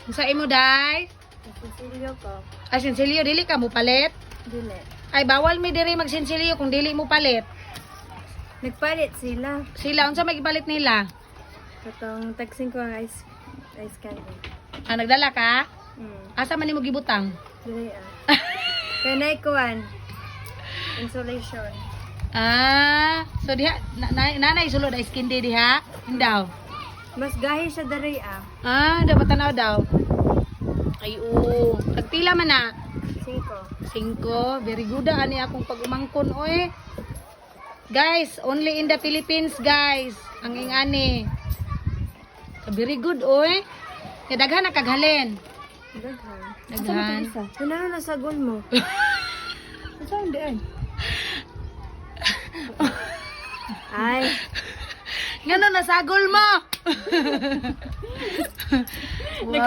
Sa imo day? Nagsisilyo ko. Ay sinsilyo dili ka mo palit? Dili. Ay bawal mi diri magsinsilyo kung dili mo palit. Nagpalit sila. Sila unsa may gipalit nila? Katong taxing ko ang ice candy. Ah, nagdala ka? Hmm. Asa man nimo gibutang? Dili Kaya naikuan. Insulation. Ah, so diha nanay sulod ay skin day diha? Hindaw. Mas gahi siya dari Ah, dapat tanaw daw. Ay oo. Nagpila man na? 5. 5. Very good ani akong pag-umangkon oy. Guys, only in the Philippines, guys. Ang ingani. Very good oy. Kaya daghan na kaghalin. Daghan. Daghan. Ano na sa goal mo? Saan diyan? Ay. Ngano nasagol mo?